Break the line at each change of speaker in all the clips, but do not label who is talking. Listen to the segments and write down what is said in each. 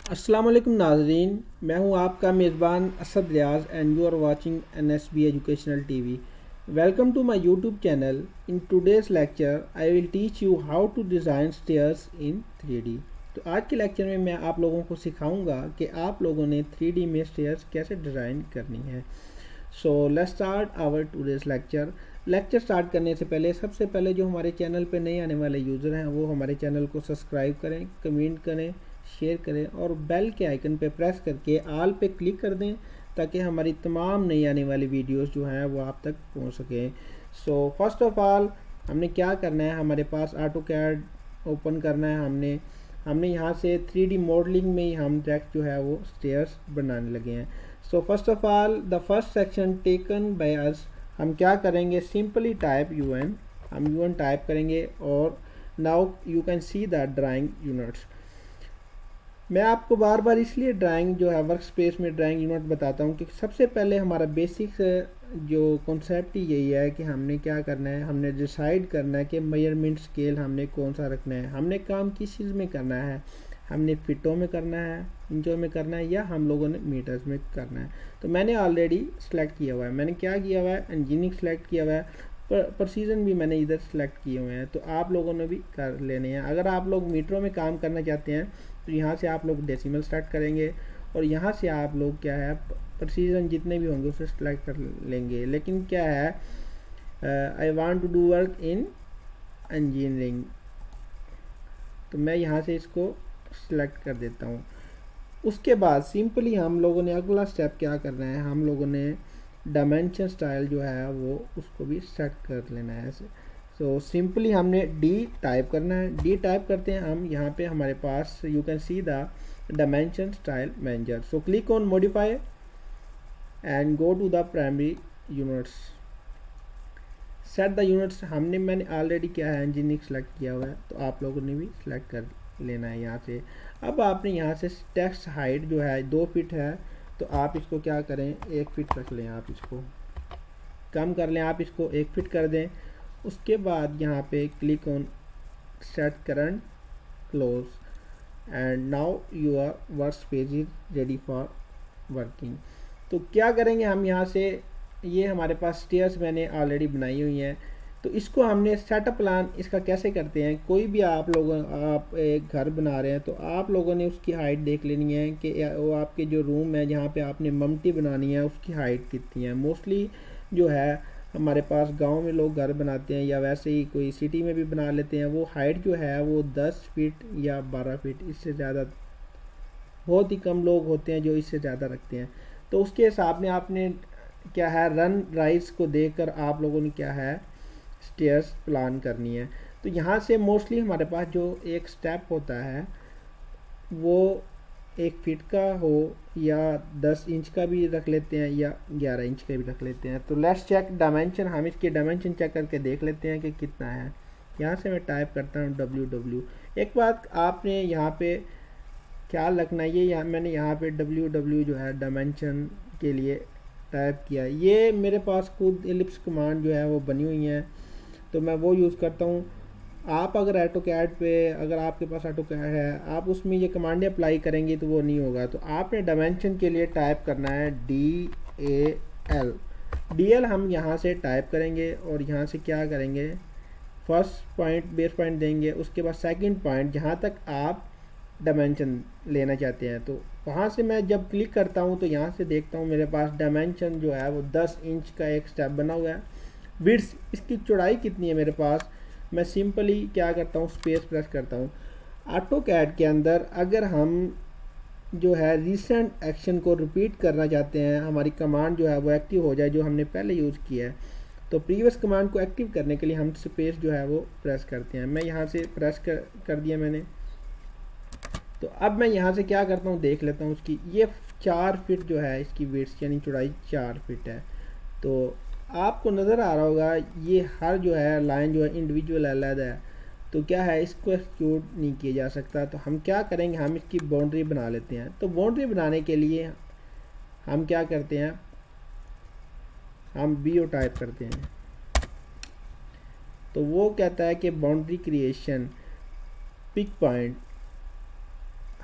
अस्सलाम वालेकुम नाजरीन, मैं हूं आपका मेज़बान Asad Riaz and you are watching NSB educational TV. Welcome to my YouTube channel. In today's lecture I will teach you how to design stairs in 3D। तो आज के लेक्चर में मैं आप लोगों को सिखाऊंगा कि आप लोगों ने 3D में स्टेयर्स कैसे डिज़ाइन करनी है। So let's start our today's lecture. Lecture start करने से पहले सबसे पहले जो हमारे चैनल पे नए आने वाले यूज़र हैं वो हमारे चैनल को सब्सक्राइब करें, कमेंट करें, शेयर करें और बेल के आइकन पे प्रेस करके आल पे क्लिक कर दें ताकि हमारी तमाम नई आने वाली वीडियोस जो हैं वो आप तक पहुंच सकें। सो फर्स्ट ऑफ ऑल हमने क्या करना है, हमारे पास ऑटो कैड ओपन करना है। हमने यहाँ से 3D मॉडलिंग में ही हम डायरेक्ट जो है वो स्टेयर्स बनाने लगे हैं। So first of all the first section taken by us, हम क्या करेंगे, सिंपली टाइप UN। हम UN टाइप करेंगे और now you can see the drawing units. मैं आपको बार बार इसलिए ड्राइंग जो है वर्क स्पेस में ड्राइंग यूनिट बताता हूँ कि सबसे पहले हमारा बेसिक जो कॉन्सेप्ट ही यही है कि हमने क्या करना है, हमने डिसाइड करना है कि मेजरमेंट स्केल हमने कौन सा रखना है, हमने काम किस चीज़ में करना है, हमने फिटों में करना है, इंचों में करना है या हम लोगों ने मीटर्स में करना है। तो मैंने ऑलरेडी सेलेक्ट किया हुआ है, मैंने क्या किया हुआ है, इंजीनियरिंग सेलेक्ट किया हुआ है, प्रिसीजन भी मैंने इधर सेलेक्ट किए हुए हैं। तो आप लोगों ने भी कर लेने हैं। अगर आप लोग मीटरों में काम करना चाहते हैं तो यहाँ से आप लोग डेसिमल स्टार्ट करेंगे और यहाँ से आप लोग क्या है प्रिसीजन जितने भी होंगे उसे सेलेक्ट कर लेंगे। लेकिन क्या है, I want to do work in engineering, तो मैं यहाँ से इसको सेलेक्ट कर देता हूँ। उसके बाद सिंपली हम लोगों ने अगला स्टेप क्या करना है, हम लोगों ने डायमेंशन स्टाइल जो है वो उसको भी सेट कर लेना है। सो सिंपली हमने डी टाइप करना है। डी टाइप करते हैं हम, यहाँ पे हमारे पास you can see the dimension style manager. So click on modify and go to the primary units, set the units. मैंने ऑलरेडी क्या है इंजीनियरिंग सेलेक्ट किया हुआ है, तो आप लोगों ने भी सिलेक्ट कर लेना है यहाँ से। अब आपने यहाँ से टेक्स्ट हाइट जो है 2 फीट है, तो आप इसको क्या करें 1 फीट रख लें, आप इसको कम कर लें, आप इसको 1 फीट कर दें। उसके बाद यहाँ पे click on set current close and now your work space is ready for working. तो क्या करेंगे हम यहाँ से, ये हमारे पास स्टेयर्स मैंने ऑलरेडी बनाई हुई हैं, तो इसको हमने सेटअप प्लान इसका कैसे करते हैं। कोई भी आप एक घर बना रहे हैं तो आप लोगों ने उसकी हाइट देख लेनी है कि वो आपके जो रूम है जहाँ पे आपने ममटी बनानी है उसकी हाइट कितनी है। मोस्टली जो है हमारे पास गांव में लोग घर बनाते हैं या वैसे ही कोई सिटी में भी बना लेते हैं, वो हाइट जो है वो 10 फीट या 12 फीट, इससे ज़्यादा बहुत ही कम लोग होते हैं जो इससे ज़्यादा रखते हैं। तो उसके हिसाब में आपने क्या है रन राइज को देखकर आप लोगों ने क्या है स्टेयर्स प्लान करनी है। तो यहाँ से मोस्टली हमारे पास जो एक स्टेप होता है वो 1 फीट का हो या 10 इंच का भी रख लेते हैं या 11 इंच का भी रख लेते हैं। तो लेट्स चेक डायमेंशन, हम इसके डायमेंशन चेक करके देख लेते हैं कि कितना है। यहाँ से मैं टाइप करता हूँ WW। एक बात आपने यहाँ पे ख्याल रखना, ये मैंने यहाँ पे WW जो है डायमेंशन के लिए टाइप किया। ये मेरे पास खुद एलिप्स कमांड जो है वो बनी हुई है तो मैं वो यूज़ करता हूँ। आप अगर ऑटोकैड पे, अगर आपके पास ऑटोकैड है, आप उसमें ये कमांडें अप्लाई करेंगे तो वो नहीं होगा। तो आपने डायमेंशन के लिए टाइप करना है DL हम यहाँ से टाइप करेंगे और यहाँ से क्या करेंगे, फर्स्ट पॉइंट बेस पॉइंट देंगे, उसके बाद सेकंड पॉइंट जहाँ तक आप डायमेंशन लेना चाहते हैं। तो वहाँ से मैं जब क्लिक करता हूँ तो यहाँ से देखता हूँ मेरे पास डायमेंशन जो है वो 10 इंच का एक स्टेप बना हुआ है। विड्थ, इसकी चौड़ाई कितनी है मेरे पास, मैं सिंपली क्या करता हूँ स्पेस प्रेस करता हूँ। ऑटो कैड के अंदर अगर हम जो है रिसेंट एक्शन को रिपीट करना चाहते हैं, हमारी कमांड जो है वो एक्टिव हो जाए जो हमने पहले यूज़ किया है, तो प्रीवियस कमांड को एक्टिव करने के लिए हम स्पेस जो है वो प्रेस करते हैं। मैं यहाँ से प्रेस कर दिया मैंने। तो अब मैं यहाँ से क्या करता हूँ देख लेता हूँ उसकी, ये 4 फीट जो है इसकी विड्थ यानी चौड़ाई 4 फीट है। तो आपको नज़र आ रहा होगा ये हर जो है लाइन जो है इंडिविजुअल अलग है, तो क्या है इसको एक्सक्लूड नहीं किया जा सकता। तो हम क्या करेंगे, हम इसकी बाउंड्री बना लेते हैं। तो बाउंड्री बनाने के लिए हम क्या करते हैं, हम BO टाइप करते हैं। तो वो कहता है कि boundary creation pick point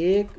1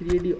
3D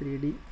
3D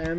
M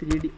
3D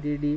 3D